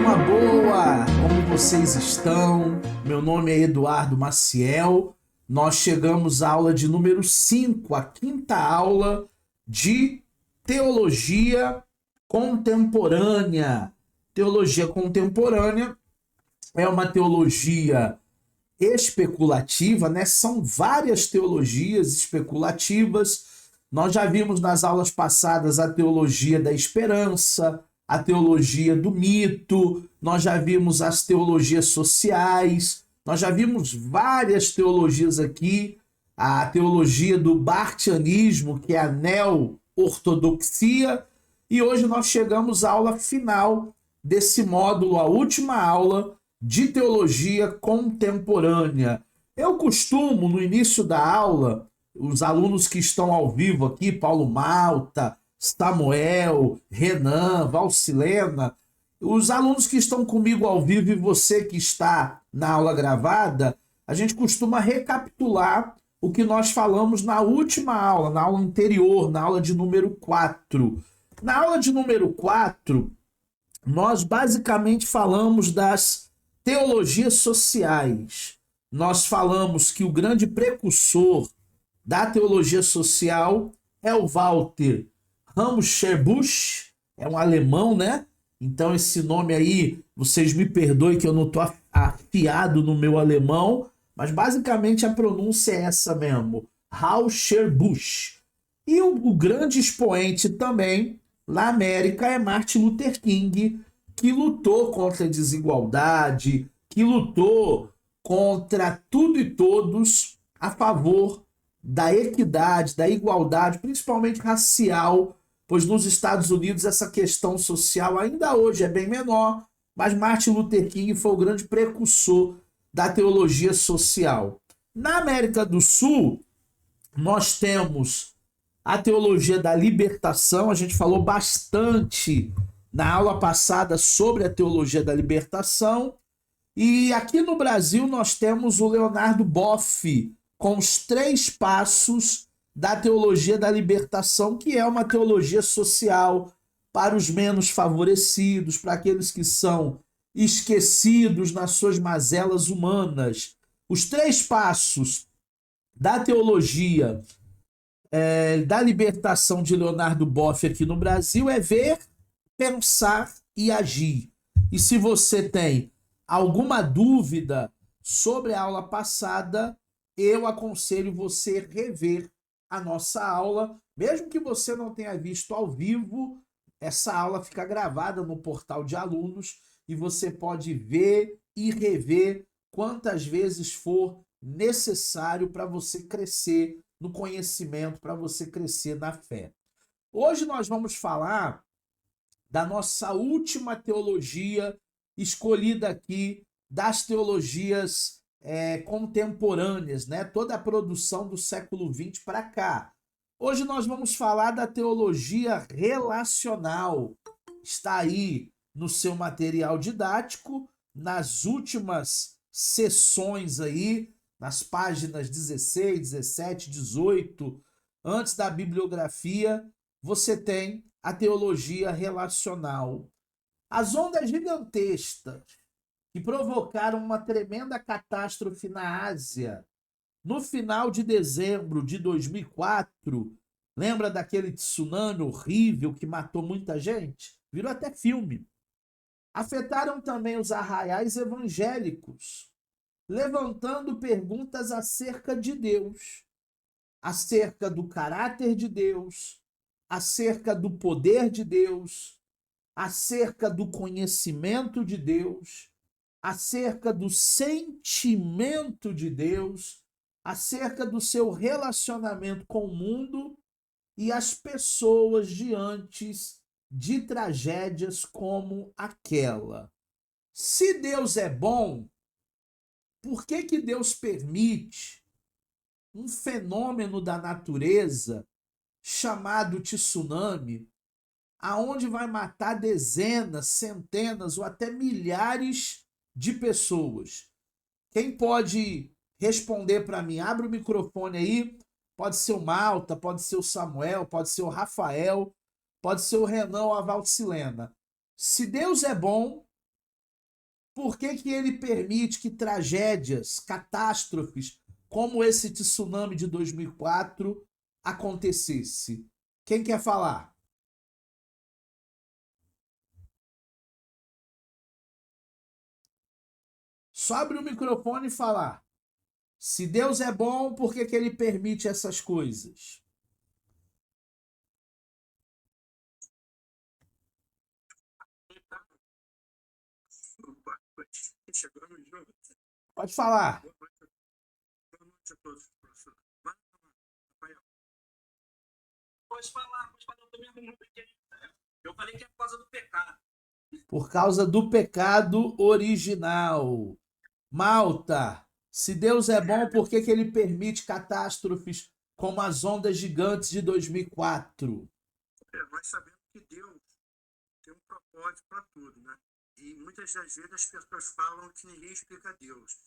turma boa! Como vocês estão? Meu nome é Eduardo Maciel. Nós chegamos à aula de número 5, a quinta aula de Teologia Contemporânea. Teologia contemporânea é uma teologia especulativa, né? São várias teologias especulativas. Nós já vimos nas aulas passadas a teologia da esperança, a teologia do mito, nós já vimos as teologias sociais, nós já vimos várias teologias aqui, a teologia do bartianismo, que é a neo-ortodoxia, e hoje nós chegamos à aula final desse módulo, a última aula de teologia contemporânea. Eu costumo, no início da aula, os alunos que estão ao vivo aqui, Paulo Malta, Samuel, Renan, Valcilena, os alunos que estão comigo ao vivo e você que está na aula gravada, a gente costuma recapitular o que nós falamos na última aula, na aula anterior, na aula de número 4. Na aula de número 4, nós basicamente falamos das teologias sociais. Nós falamos que o grande precursor da teologia social é o Walter Ramscherbusch, é um alemão, né? Então esse nome aí, vocês me perdoem que eu não estou afiado no meu alemão, mas basicamente a pronúncia é essa mesmo, Ramscherbusch. E o grande expoente também na América é Martin Luther King, que lutou contra a desigualdade, que lutou contra tudo e todos a favor da equidade, da igualdade, principalmente racial, pois nos Estados Unidos essa questão social ainda hoje é bem menor, mas Martin Luther King foi o grande precursor da teologia social. Na América do Sul, nós temos a teologia da libertação, a gente falou bastante na aula passada sobre a teologia da libertação, e aqui no Brasil nós temos o Leonardo Boff, com os 3 passos da teologia da libertação, que é uma teologia social para os menos favorecidos, para aqueles que são esquecidos nas suas mazelas humanas. Os 3 passos da teologia da libertação de Leonardo Boff aqui no Brasil é ver, pensar e agir. E se você tem alguma dúvida sobre a aula passada, eu aconselho você rever a nossa aula, mesmo que você não tenha visto ao vivo, essa aula fica gravada no portal de alunos e você pode ver e rever quantas vezes for necessário para você crescer no conhecimento, para você crescer na fé. Hoje nós vamos falar da nossa última teologia escolhida aqui, das teologias contemporâneas, né? Toda a produção do século XX para cá. Hoje nós vamos falar da teologia relacional. Está aí no seu material didático, nas últimas sessões aí, nas páginas 16, 17, 18, antes da bibliografia, você tem a teologia relacional. As ondas gigantescas que provocaram uma tremenda catástrofe na Ásia no final de dezembro de 2004. Lembra daquele tsunami horrível que matou muita gente? Virou até filme. Afetaram também os arraiais evangélicos, levantando perguntas acerca de Deus, acerca do caráter de Deus, acerca do poder de Deus, acerca do conhecimento de Deus, acerca do sentimento de Deus, acerca do seu relacionamento com o mundo e as pessoas diante de tragédias como aquela. Se Deus é bom, por que Deus permite um fenômeno da natureza chamado tsunami, aonde vai matar dezenas, centenas ou até milhares de pessoas? Quem pode responder para mim? Abre o microfone aí. Pode ser o Malta, pode ser o Samuel, pode ser o Rafael, pode ser o Renan ou a Valcilena. Se Deus é bom, por que que ele permite que tragédias, catástrofes, como esse tsunami de 2004 acontecesse? Quem quer falar? Só abre o microfone e falar. Se Deus é bom, por que que ele permite essas coisas? Chegando junto. Pode falar. Boa noite a todos, professor. Rafael. Pode falar, eu também arrumo pequeno. Eu falei que é por causa do pecado. Por causa do pecado original. Malta, se Deus é bom, por que que ele permite catástrofes como as ondas gigantes de 2004? Nós sabemos que Deus tem um propósito para tudo, né? E muitas das vezes as pessoas falam que ninguém explica Deus.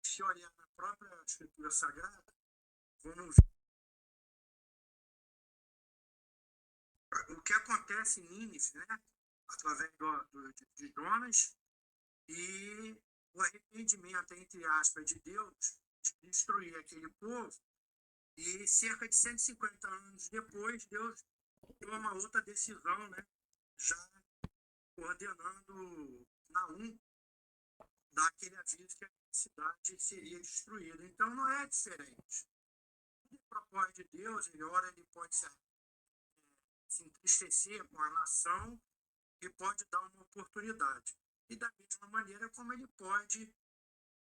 Se olhar na própria Escritura Sagrada, vamos ver o que acontece em Nínive, né? Através de Jonas e o arrependimento, entre aspas, de Deus de destruir aquele povo. E cerca de 150 anos depois, Deus toma outra decisão, né? Já ordenando Naum dar aquele aviso que a cidade seria destruída. Então não é diferente. O propósito de Deus, ele pode se entristecer com a nação e pode dar uma oportunidade. E da mesma maneira como ele pode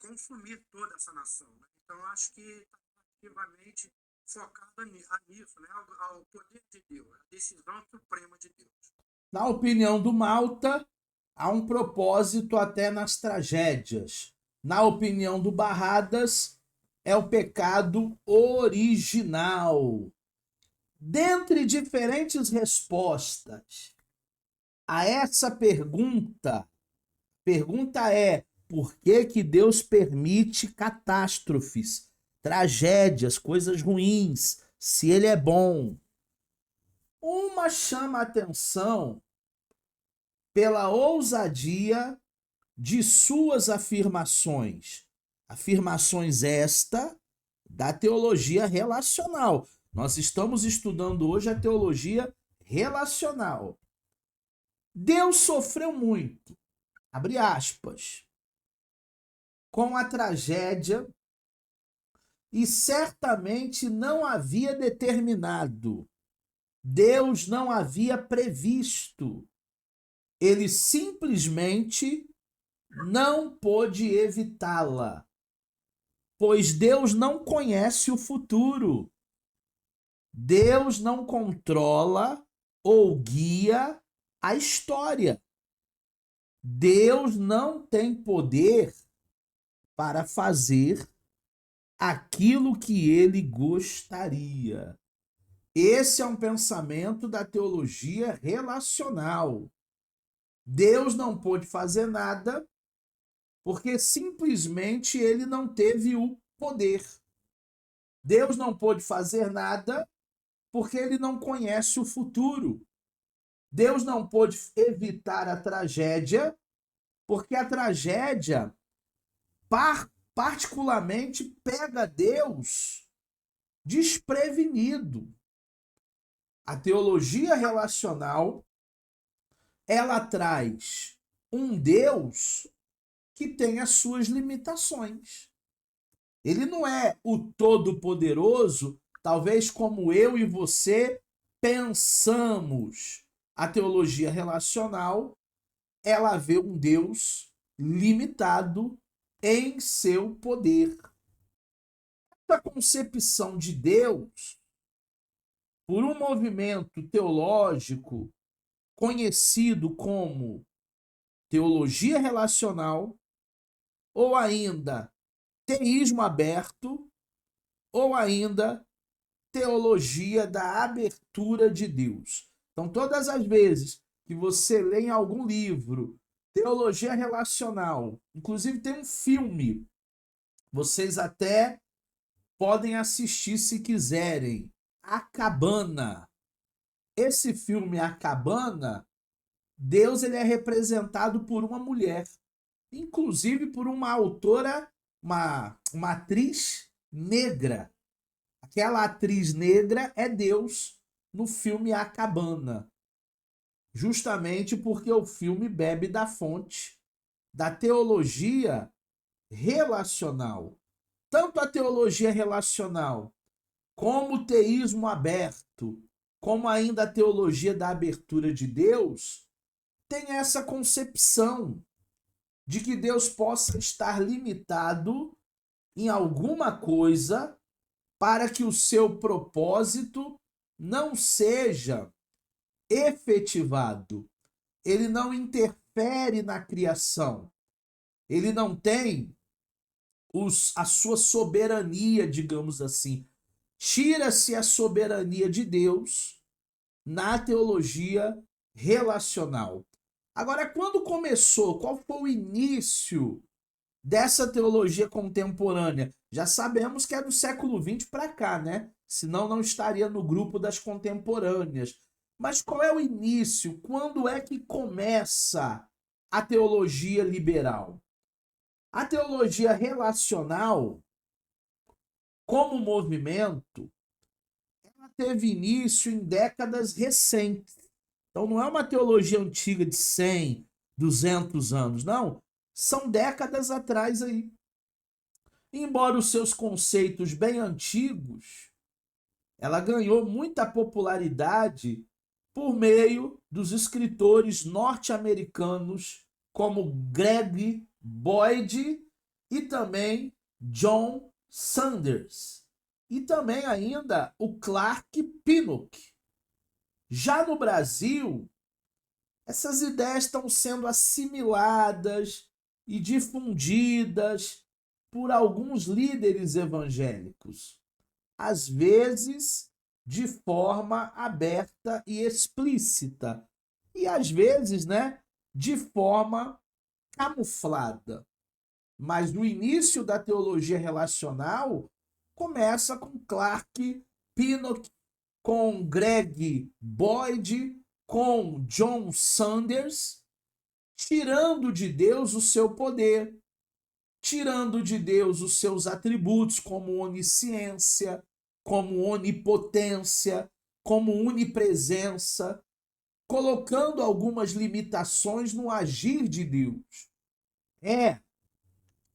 consumir toda essa nação. Né? Então acho que está ativamente focado nisso, né? ao poder de Deus, a decisão suprema de Deus. Na opinião do Malta, há um propósito até nas tragédias. Na opinião do Barradas, é o pecado original. Dentre diferentes respostas a essa pergunta é: por que que Deus permite catástrofes, tragédias, coisas ruins, se ele é bom? Uma chama a atenção pela ousadia de suas afirmações. Afirmações esta da teologia relacional. Nós estamos estudando hoje a teologia relacional. Deus sofreu muito, abre aspas, com a tragédia e certamente não havia determinado. Deus não havia previsto. Ele simplesmente não pôde evitá-la, pois Deus não conhece o futuro. Deus não controla ou guia a história. Deus não tem poder para fazer aquilo que ele gostaria. Esse é um pensamento da teologia relacional. Deus não pôde fazer nada porque simplesmente ele não teve o poder. Deus não pôde fazer nada porque ele não conhece o futuro. Deus não pôde evitar a tragédia porque a tragédia particularmente pega Deus desprevenido. A teologia relacional, ela traz um Deus que tem as suas limitações. Ele não é o todo-poderoso, talvez como eu e você pensamos. A teologia relacional, ela vê um Deus limitado em seu poder. A concepção de Deus, por um movimento teológico conhecido como teologia relacional, ou ainda teísmo aberto, ou ainda teologia da abertura de Deus. Então, todas as vezes que você lê em algum livro teologia relacional, inclusive tem um filme, vocês até podem assistir se quiserem, A Cabana. Esse filme A Cabana, Deus ele é representado por uma mulher. inclusive por uma autora, uma atriz negra. Aquela atriz negra é Deus no filme A Cabana, justamente porque o filme bebe da fonte da teologia relacional. Tanto a teologia relacional, como o teísmo aberto, como ainda a teologia da abertura de Deus, tem essa concepção de que Deus possa estar limitado em alguma coisa para que o seu propósito não seja efetivado. Ele não interfere na criação. Ele não tem a sua soberania, digamos assim. Tira-se a soberania de Deus na teologia relacional. Agora, quando começou, qual foi o início dessa teologia contemporânea? Já sabemos que é do século XX para cá, né? Senão não estaria no grupo das contemporâneas. Mas qual é o início? Quando é que começa a teologia liberal? A teologia relacional, como movimento, ela teve início em décadas recentes. Então não é uma teologia antiga de 100, 200 anos, não. São décadas atrás aí. Embora os seus conceitos bem antigos, ela ganhou muita popularidade por meio dos escritores norte-americanos como Greg Boyd e também John Sanders. E também ainda o Clark Pinnock. Já no Brasil, essas ideias estão sendo assimiladas e difundidas por alguns líderes evangélicos, às vezes de forma aberta e explícita, e às vezes, né, de forma camuflada. Mas no início da teologia relacional começa com Clark Pinnock, com Greg Boyd, com John Sanders, tirando de Deus o seu poder, tirando de Deus os seus atributos como onisciência, como onipotência, como onipresença, colocando algumas limitações no agir de Deus. É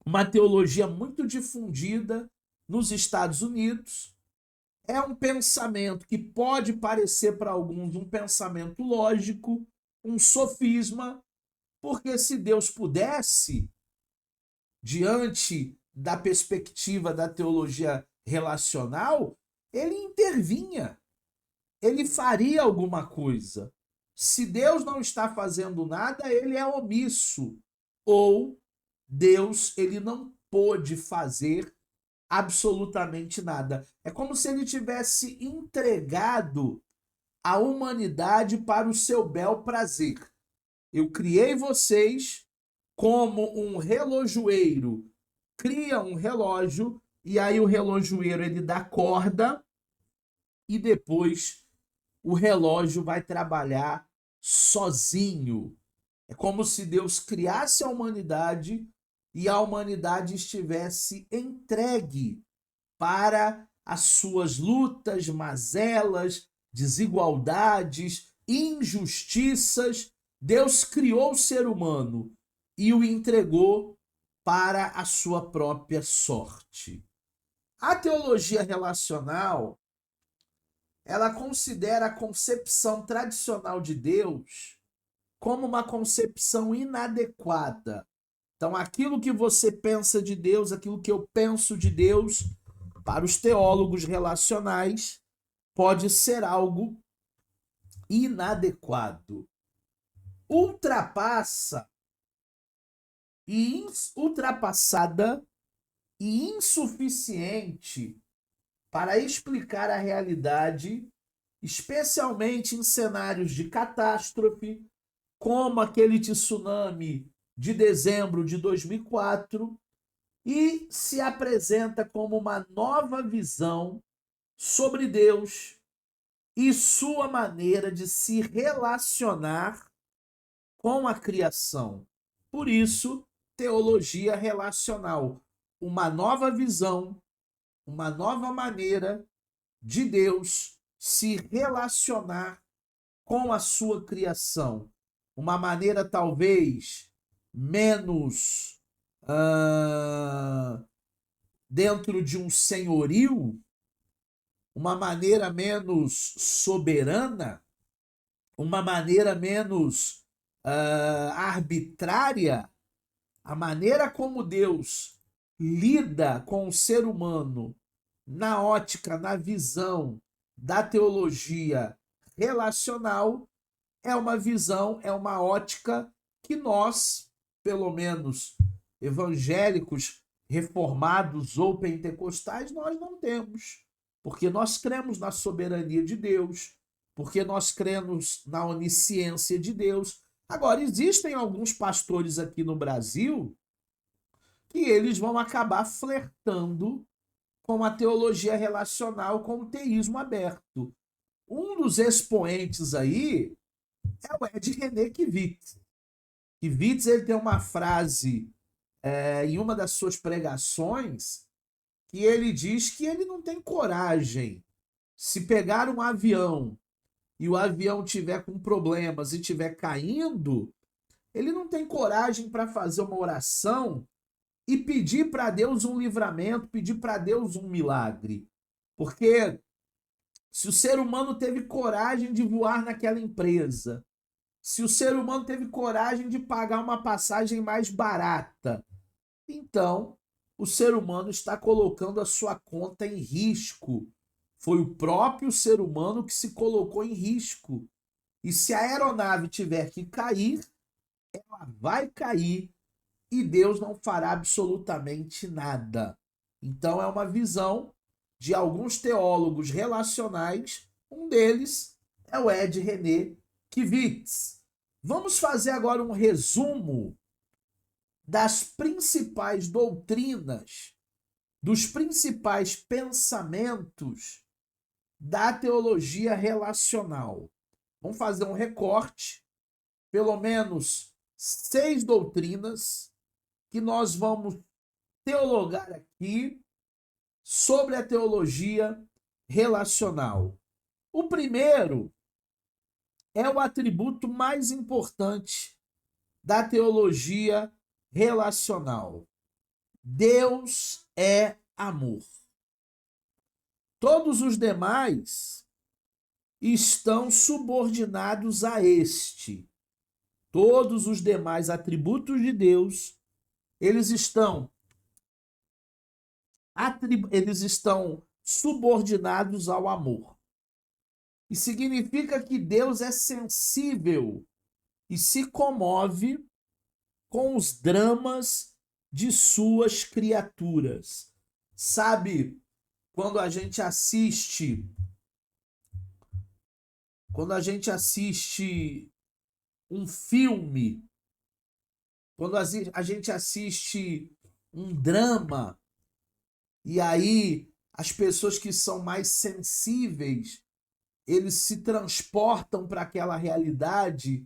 uma teologia muito difundida nos Estados Unidos. É um pensamento que pode parecer para alguns um pensamento lógico, um sofisma, porque se Deus pudesse, diante da perspectiva da teologia relacional, ele intervinha, ele faria alguma coisa. Se Deus não está fazendo nada, ele é omisso. Ou Deus, ele não pôde fazer absolutamente nada. É como se ele tivesse entregado a humanidade para o seu bel prazer. Eu criei vocês como um relojoeiro cria um relógio e aí o relojoeiro ele dá corda e depois o relógio vai trabalhar sozinho. É como se Deus criasse a humanidade e a humanidade estivesse entregue para as suas lutas, mazelas, desigualdades, injustiças. Deus criou o ser humano e o entregou para a sua própria sorte. A teologia relacional, ela considera a concepção tradicional de Deus como uma concepção inadequada. Então, aquilo que você pensa de Deus, aquilo que eu penso de Deus, para os teólogos relacionais, pode ser algo inadequado. Ultrapassada e insuficiente para explicar a realidade, especialmente em cenários de catástrofe, como aquele tsunami de dezembro de 2004, e se apresenta como uma nova visão sobre Deus e sua maneira de se relacionar com a criação. Por isso, teologia relacional, uma nova visão, uma nova maneira de Deus se relacionar com a sua criação. Uma maneira talvez menos dentro de um senhorio, uma maneira menos soberana, uma maneira menos arbitrária. A maneira como Deus lida com o ser humano na ótica, na visão da teologia relacional é uma visão, é uma ótica que nós, pelo menos evangélicos, reformados ou pentecostais, nós não temos. Porque nós cremos na soberania de Deus, porque nós cremos na onisciência de Deus. Agora, existem alguns pastores aqui no Brasil que eles vão acabar flertando com a teologia relacional, com o teísmo aberto. Um dos expoentes aí é o Ed René Kivitz. Kivitz, ele tem uma frase em uma das suas pregações que ele diz que ele não tem coragem. Se pegar um avião e o avião tiver com problemas e tiver caindo, ele não tem coragem para fazer uma oração e pedir para Deus um livramento, pedir para Deus um milagre. Porque se o ser humano teve coragem de voar naquela empresa, se o ser humano teve coragem de pagar uma passagem mais barata, então o ser humano está colocando a sua conta em risco. Foi o próprio ser humano que se colocou em risco. E se a aeronave tiver que cair, ela vai cair e Deus não fará absolutamente nada. Então é uma visão de alguns teólogos relacionais, um deles é o Ed René Kivitz. Vamos fazer agora um resumo das principais doutrinas, dos principais pensamentos da teologia relacional. Vamos fazer um recorte, pelo menos 6 doutrinas que nós vamos teologar aqui sobre a teologia relacional. O primeiro é o atributo mais importante da teologia relacional. Deus é amor. Todos os demais estão subordinados a este. Todos os demais atributos de Deus, eles estão subordinados ao amor. E significa que Deus é sensível e se comove com os dramas de suas criaturas. Sabe, quando a gente assiste um filme, quando a gente assiste um drama, e aí as pessoas que são mais sensíveis, eles se transportam para aquela realidade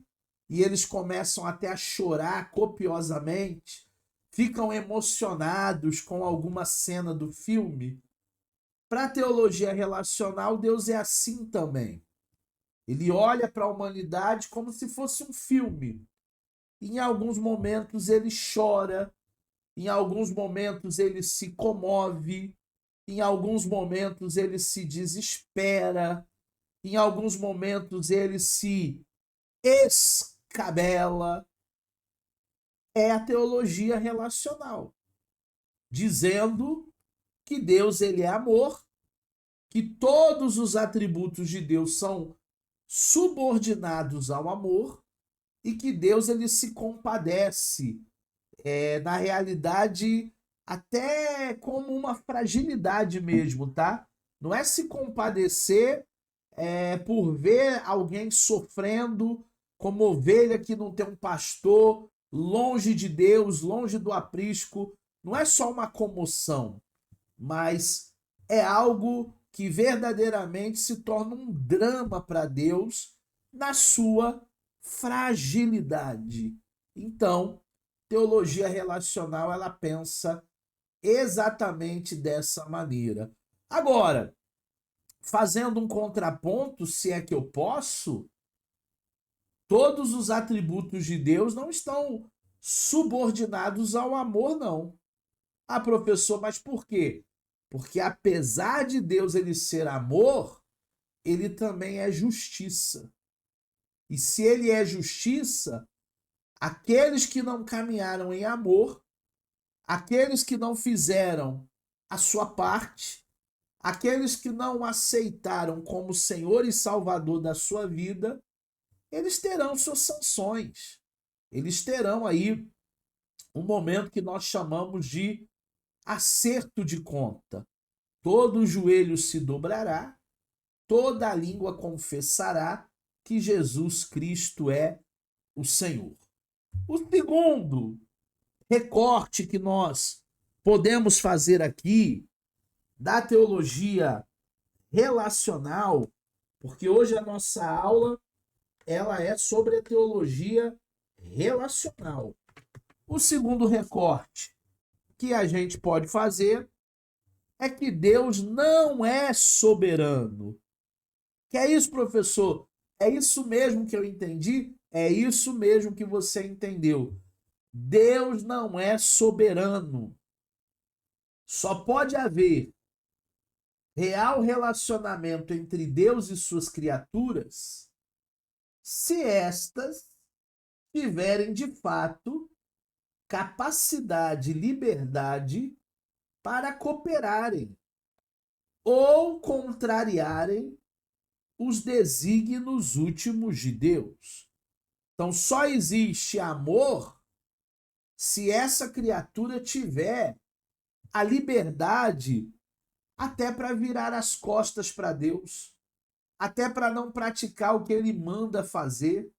e eles começam até a chorar copiosamente, ficam emocionados com alguma cena do filme. Para a teologia relacional, Deus é assim também. Ele olha para a humanidade como se fosse um filme. Em alguns momentos ele chora, em alguns momentos ele se comove, em alguns momentos ele se desespera, em alguns momentos ele se escabela. É a teologia relacional, dizendo que Deus ele é amor, que todos os atributos de Deus são subordinados ao amor e que Deus ele se compadece, na realidade, até como uma fragilidade mesmo, tá? Não é se compadecer por ver alguém sofrendo como ovelha que não tem um pastor, longe de Deus, longe do aprisco. Não é só uma comoção, mas é algo que verdadeiramente se torna um drama para Deus na sua fragilidade. Então, teologia relacional ela pensa exatamente dessa maneira. Agora, fazendo um contraponto, se é que eu posso, todos os atributos de Deus não estão subordinados ao amor, não. Ah, professor, mas por quê? Porque apesar de Deus ele ser amor, ele também é justiça. E se ele é justiça, aqueles que não caminharam em amor, aqueles que não fizeram a sua parte, aqueles que não aceitaram como Senhor e Salvador da sua vida, eles terão suas sanções. Eles terão aí um momento que nós chamamos de acerto de conta. Todo joelho se dobrará, toda língua confessará que Jesus Cristo é o Senhor. O segundo recorte que nós podemos fazer aqui da teologia relacional, porque hoje a nossa aula ela é sobre a teologia relacional. O segundo recorte que a gente pode fazer é que Deus não é soberano. Que é isso, professor? É isso mesmo que eu entendi? É isso mesmo que você entendeu. Deus não é soberano. Só pode haver real relacionamento entre Deus e suas criaturas se estas tiverem de fato capacidade e liberdade para cooperarem ou contrariarem os desígnios últimos de Deus. Então só existe amor se essa criatura tiver a liberdade até para virar as costas para Deus, até para não praticar o que ele manda fazer,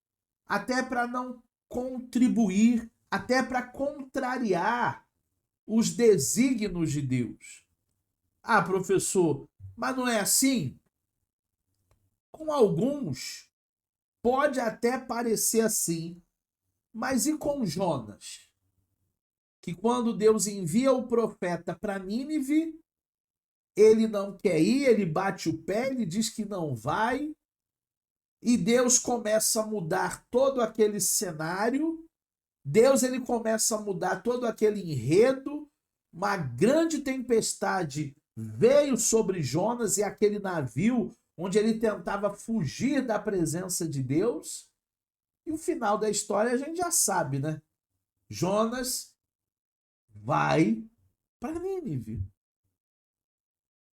até para não contribuir, até para contrariar os desígnios de Deus. Ah, professor, mas não é assim? Com alguns, pode até parecer assim, mas e com Jonas? Que quando Deus envia o profeta para Nínive, ele não quer ir, ele bate o pé, ele diz que não vai, e Deus começa a mudar todo aquele cenário, Deus ele começa a mudar todo aquele enredo, uma grande tempestade veio sobre Jonas e aquele navio onde ele tentava fugir da presença de Deus, e o final da história a gente já sabe, né? Jonas vai para Nínive.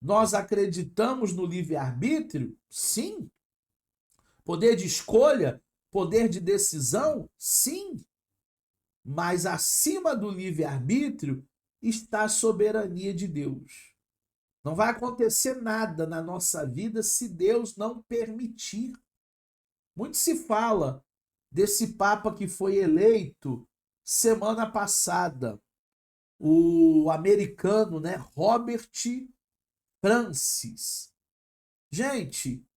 Nós acreditamos no livre-arbítrio? Sim. Poder de escolha? Poder de decisão? Sim. Mas acima do livre-arbítrio está a soberania de Deus. Não vai acontecer nada na nossa vida se Deus não permitir. Muito se fala desse Papa que foi eleito semana passada, o americano, né, Robert Francis. Gente,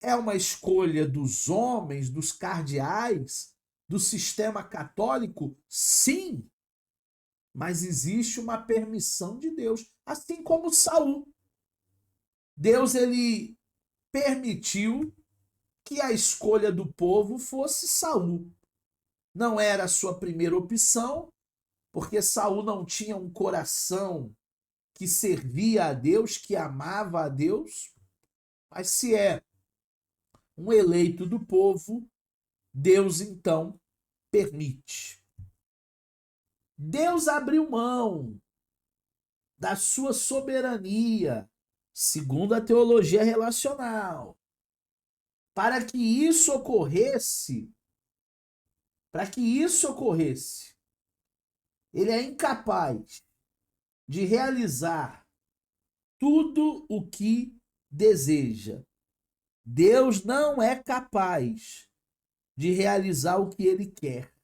é uma escolha dos homens, dos cardeais, do sistema católico? Sim. Mas existe uma permissão de Deus, assim como Saul. Deus ele permitiu que a escolha do povo fosse Saul. Não era a sua primeira opção, porque Saul não tinha um coração que servia a Deus, que amava a Deus, mas se é um eleito do povo, Deus então permite. Deus abriu mão da sua soberania, segundo a teologia relacional. Para que isso ocorresse, ele é incapaz de realizar tudo o que deseja. Deus não é capaz de realizar o que ele quer,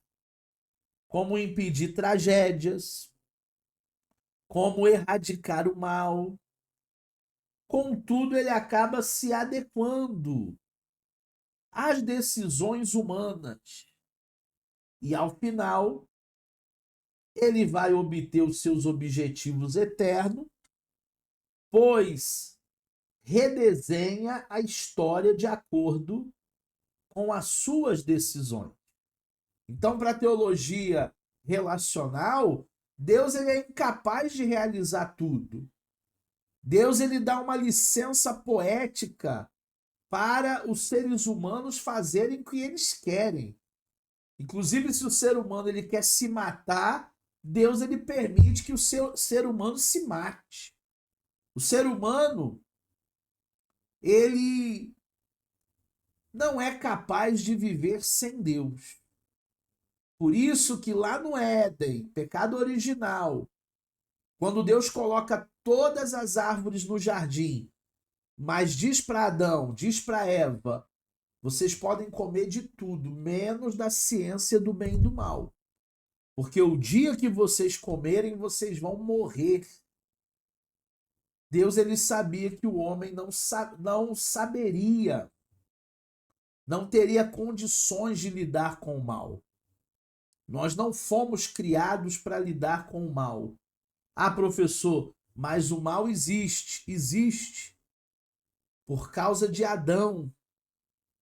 como impedir tragédias, como erradicar o mal. Contudo, ele acaba se adequando às decisões humanas. E ao final, ele vai obter os seus objetivos eternos, pois redesenha a história de acordo com as suas decisões. Então, para a teologia relacional, Deus ele é incapaz de realizar tudo. Deus ele dá uma licença poética para os seres humanos fazerem o que eles querem. Inclusive, se o ser humano ele quer se matar, Deus ele permite que o ser humano se mate. O ser humano ele não é capaz de viver sem Deus. Por isso que lá no Éden, pecado original, quando Deus coloca todas as árvores no jardim, mas diz para Adão, diz para Eva, vocês podem comer de tudo, menos da ciência do bem e do mal. Porque o dia que vocês comerem, vocês vão morrer. Deus ele sabia que o homem não saberia, não teria condições de lidar com o mal. Nós não fomos criados para lidar com o mal. Ah, professor, mas o mal existe. Existe. Por causa de Adão.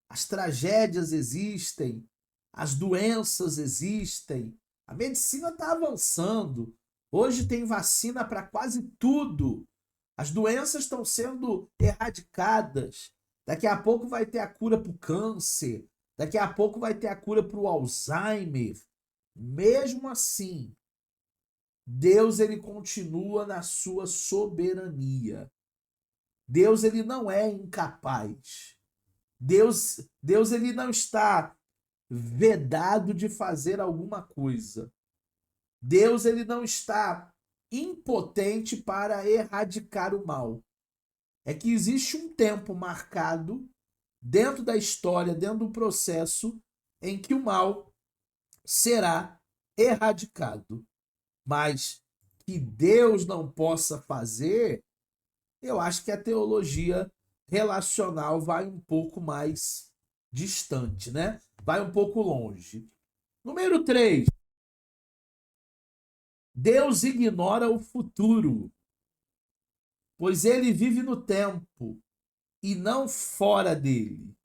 As tragédias existem. As doenças existem. A medicina está avançando. Hoje tem vacina para quase tudo. As doenças estão sendo erradicadas. Daqui a pouco vai ter a cura para o câncer. Daqui a pouco vai ter a cura para o Alzheimer. Mesmo assim, Deus ele continua na sua soberania. Deus ele não é incapaz. Deus ele não está vedado de fazer alguma coisa. Deus ele não está impotente para erradicar o mal. É que existe um tempo marcado dentro da história, dentro do processo em que o mal será erradicado. Mas que Deus não possa fazer, eu acho que a teologia relacional vai um pouco mais distante, né? Vai um pouco longe. Número 3. Deus ignora o futuro, pois ele vive no tempo e não fora dele.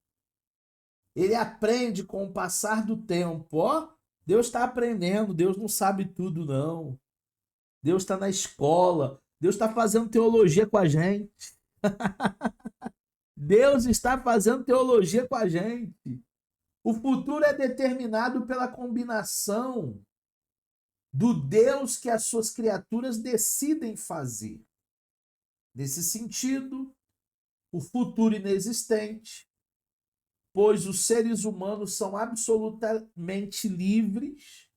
Ele aprende com o passar do tempo. Ó, Deus está aprendendo, Deus não sabe tudo, não. Deus está na escola, Deus está fazendo teologia com a gente. Deus está fazendo teologia com a gente. O futuro é determinado pela combinação do Deus que as suas criaturas decidem fazer. Nesse sentido, o futuro inexistente, pois os seres humanos são absolutamente livres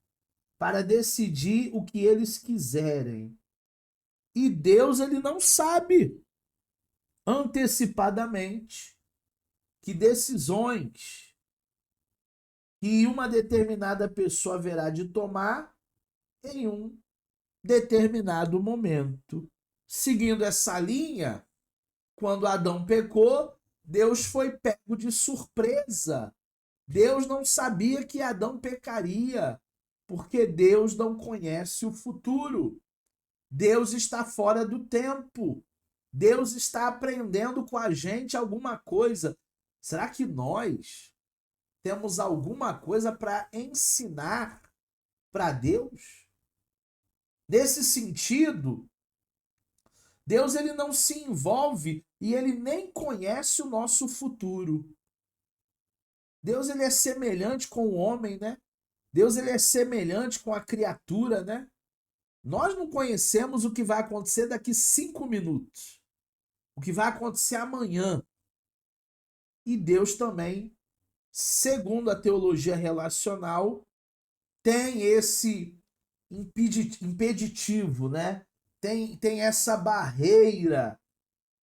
para decidir o que eles quiserem. E Deus ele não sabe antecipadamente que decisões que uma determinada pessoa haverá de tomar em um determinado momento. Seguindo essa linha, quando Adão pecou, Deus foi pego de surpresa. Deus não sabia que Adão pecaria, porque Deus não conhece o futuro. Deus está fora do tempo. Deus está aprendendo com a gente alguma coisa. Será que nós temos alguma coisa para ensinar para Deus? Nesse sentido, Deus ele não se envolve e ele nem conhece o nosso futuro. Deus ele é semelhante com o homem, né? Deus ele é semelhante com a criatura, né? Nós não conhecemos o que vai acontecer daqui 5 minutos. O que vai acontecer amanhã. E Deus também, segundo a teologia relacional, tem esse impeditivo, né? Tem essa barreira.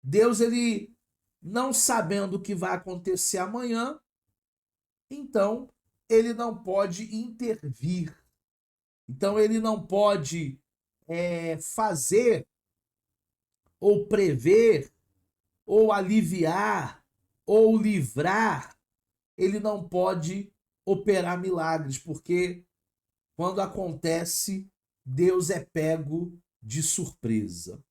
Deus, ele não sabendo o que vai acontecer amanhã, então ele não pode intervir. Então ele não pode fazer ou prever ou aliviar ou livrar. Ele não pode operar milagres, porque quando acontece, Deus é pego de surpresa.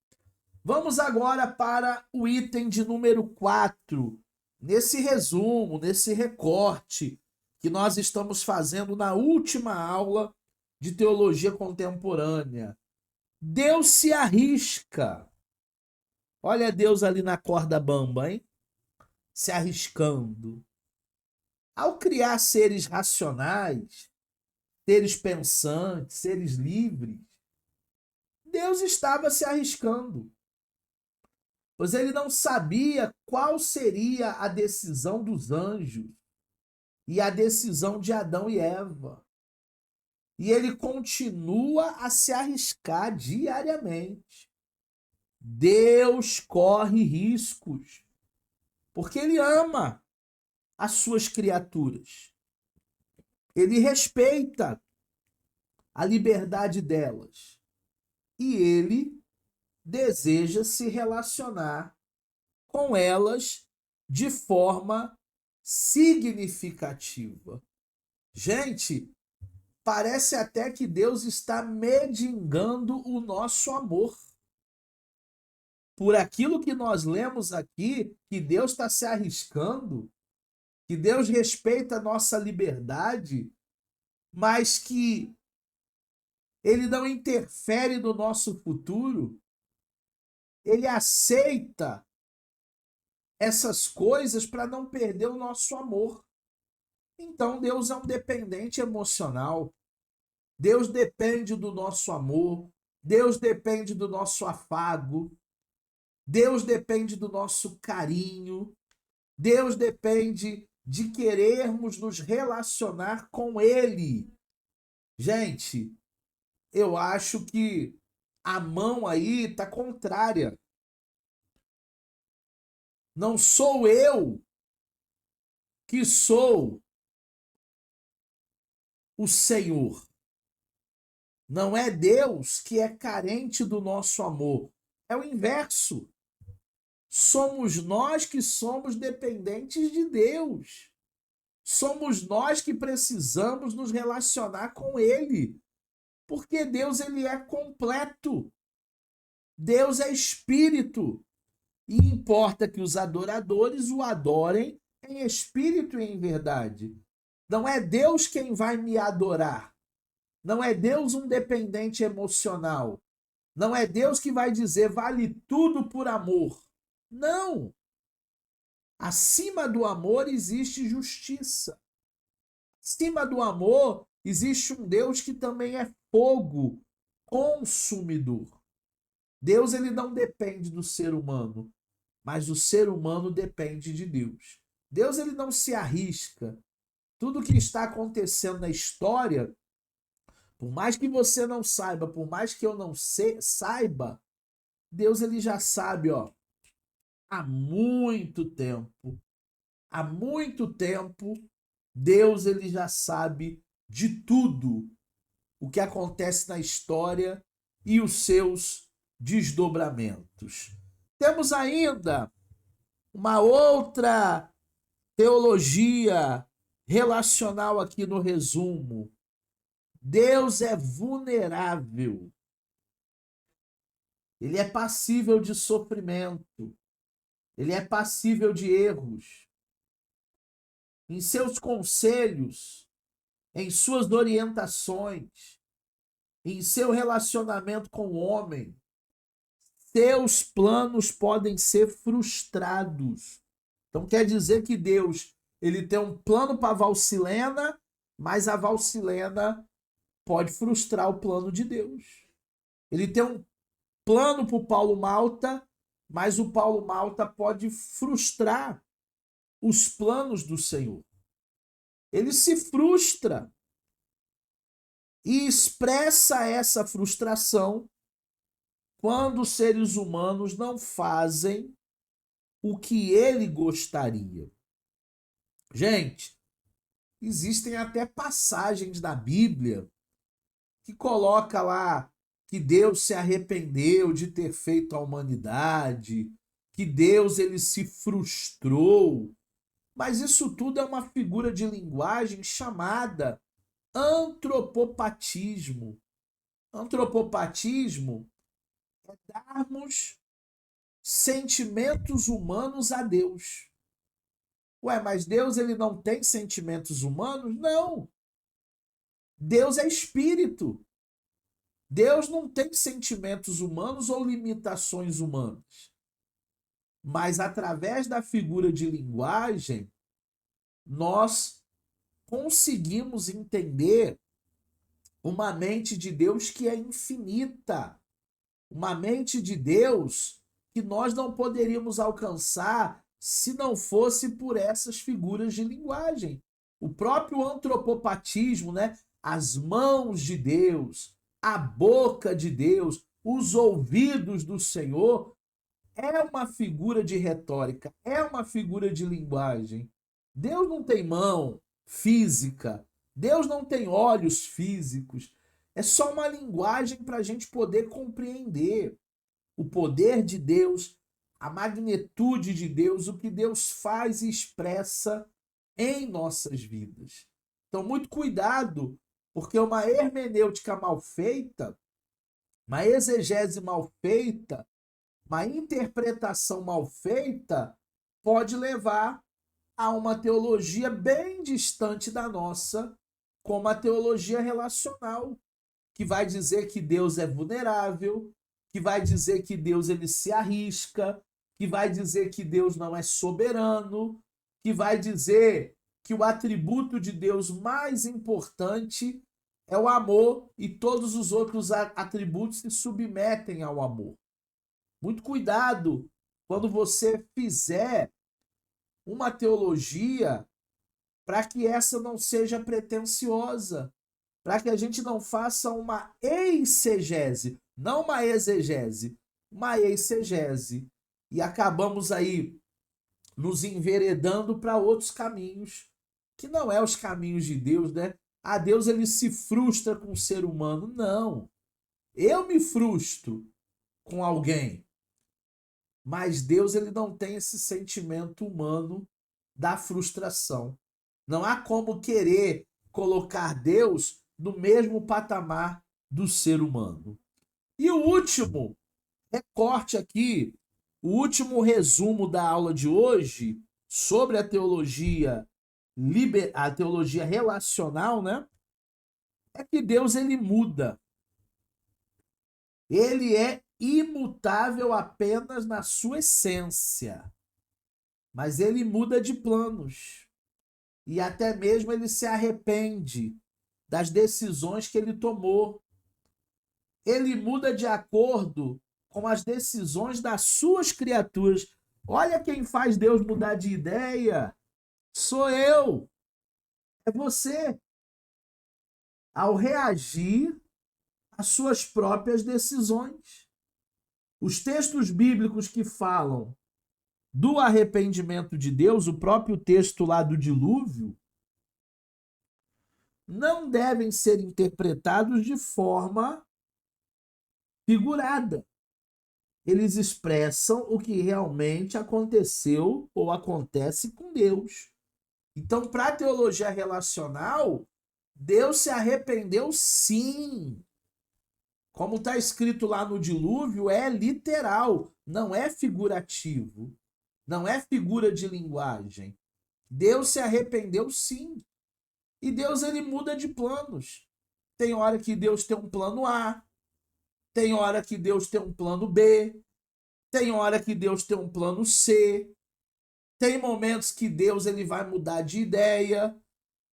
Vamos agora para o item de número 4, nesse resumo, nesse recorte que nós estamos fazendo na última aula de teologia contemporânea. Deus se arrisca. Olha Deus ali na corda bamba, hein? Se arriscando. Ao criar seres racionais, seres pensantes, seres livres, Deus estava se arriscando. Pois ele não sabia qual seria a decisão dos anjos e a decisão de Adão e Eva. E ele continua a se arriscar diariamente. Deus corre riscos, porque ele ama as suas criaturas. Ele respeita a liberdade delas. E ele deseja se relacionar com elas de forma significativa. Gente, parece até que Deus está mendigando o nosso amor. Por aquilo que nós lemos aqui, que Deus está se arriscando, que Deus respeita a nossa liberdade, mas que Ele não interfere no nosso futuro, Ele aceita essas coisas para não perder o nosso amor. Então Deus é um dependente emocional. Deus depende do nosso amor. Deus depende do nosso afago. Deus depende do nosso carinho. Deus depende de querermos nos relacionar com Ele. Gente, eu acho que a mão aí está contrária. Não sou eu que sou o Senhor. Não é Deus que é carente do nosso amor. É o inverso. Somos nós que somos dependentes de Deus. Somos nós que precisamos nos relacionar com Ele. Porque Deus, ele é completo. Deus é espírito. E importa que os adoradores o adorem em espírito e em verdade. Não é Deus quem vai me adorar. Não é Deus um dependente emocional. Não é Deus que vai dizer vale tudo por amor. Não. Acima do amor existe justiça. Acima do amor existe um Deus que também é fogo consumidor. Deus, ele não depende do ser humano, mas o ser humano depende de Deus. Deus, ele não se arrisca. Tudo que está acontecendo na história, por mais que você não saiba, por mais que eu não saiba, Deus, ele já sabe, ó, há muito tempo. Há muito tempo, Deus, ele já sabe de tudo o que acontece na história e os seus desdobramentos. Temos ainda uma outra teologia relacional aqui no resumo. Deus é vulnerável. Ele é passível de sofrimento. Ele é passível de erros. Em seus conselhos, em suas orientações, em seu relacionamento com o homem, seus planos podem ser frustrados. Então quer dizer que Deus, ele tem um plano para a Valcilena, mas a Valcilena pode frustrar o plano de Deus. Ele tem um plano para o Paulo Malta, mas o Paulo Malta pode frustrar os planos do Senhor. Ele se frustra e expressa essa frustração quando os seres humanos não fazem o que ele gostaria. Gente, existem até passagens da Bíblia que coloca lá que Deus se arrependeu de ter feito a humanidade, que Deus, ele se frustrou. Mas isso tudo é uma figura de linguagem chamada antropopatismo. Antropopatismo é darmos sentimentos humanos a Deus. Ué, mas Deus ele não tem sentimentos humanos? Não. Deus é espírito. Deus não tem sentimentos humanos ou limitações humanas. Mas através da figura de linguagem, nós conseguimos entender uma mente de Deus que é infinita. Uma mente de Deus que nós não poderíamos alcançar se não fosse por essas figuras de linguagem. O próprio antropopatismo, né? As mãos de Deus, a boca de Deus, os ouvidos do Senhor, é uma figura de retórica, é uma figura de linguagem. Deus não tem mão física, Deus não tem olhos físicos. É só uma linguagem para a gente poder compreender o poder de Deus, a magnitude de Deus, o que Deus faz e expressa em nossas vidas. Então, muito cuidado, porque uma hermenêutica mal feita, uma exegese mal feita, uma interpretação mal feita pode levar a uma teologia bem distante da nossa, como a teologia relacional, que vai dizer que Deus é vulnerável, que vai dizer que Deus ele se arrisca, que vai dizer que Deus não é soberano, que vai dizer que o atributo de Deus mais importante é o amor e todos os outros atributos se submetem ao amor. Muito cuidado quando você fizer uma teologia para que essa não seja pretensiosa, para que a gente não faça uma eisegese, não uma exegese, uma eisegese. E acabamos aí nos enveredando para outros caminhos, que não é os caminhos de Deus, né? Ah, Deus ele se frustra com o ser humano. Não. Eu me frustro com alguém. Mas Deus ele não tem esse sentimento humano da frustração. Não há como querer colocar Deus no mesmo patamar do ser humano. E o último recorte aqui, o último resumo da aula de hoje sobre a teologia relacional, né? É que Deus ele muda. Ele é imutável apenas na sua essência, mas ele muda de planos e até mesmo ele se arrepende das decisões que ele tomou. Ele muda de acordo com as decisões das suas criaturas. Olha quem faz Deus mudar de ideia. Sou eu. É você. Ao reagir às suas próprias decisões. Os textos bíblicos que falam do arrependimento de Deus, o próprio texto lá do dilúvio, não devem ser interpretados de forma figurada. Eles expressam o que realmente aconteceu ou acontece com Deus. Então, para a teologia relacional, Deus se arrependeu sim. Como está escrito lá no dilúvio, é literal, não é figurativo, não é figura de linguagem. Deus se arrependeu sim. E Deus ele muda de planos. Tem hora que Deus tem um plano A, tem hora que Deus tem um plano B, tem hora que Deus tem um plano C, tem momentos que Deus ele vai mudar de ideia,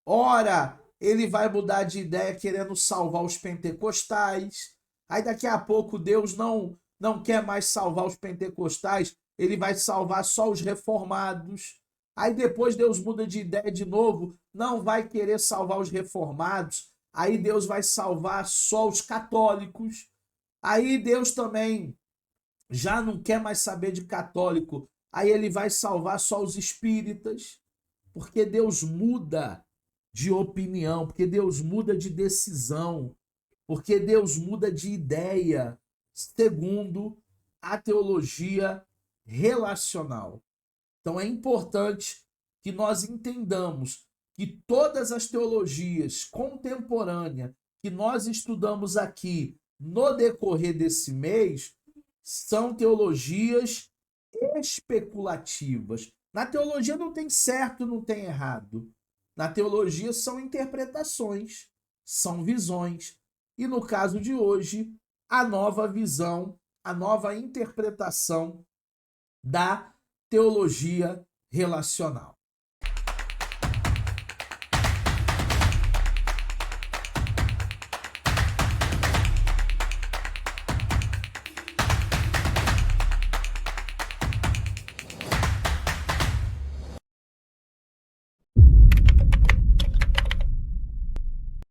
ora ele vai mudar de ideia querendo salvar os pentecostais. Aí daqui a pouco Deus não quer mais salvar os pentecostais, ele vai salvar só os reformados. Aí depois Deus muda de ideia de novo, não vai querer salvar os reformados. Aí Deus vai salvar só os católicos. Aí Deus também já não quer mais saber de católico. Aí ele vai salvar só os espíritas. Porque Deus muda de opinião, porque Deus muda de decisão. Porque Deus muda de ideia, segundo a teologia relacional. Então é importante que nós entendamos que todas as teologias contemporâneas que nós estudamos aqui no decorrer desse mês são teologias especulativas. Na teologia não tem certo, não tem errado. Na teologia são interpretações, são visões. E no caso de hoje, a nova visão, a nova interpretação da teologia relacional.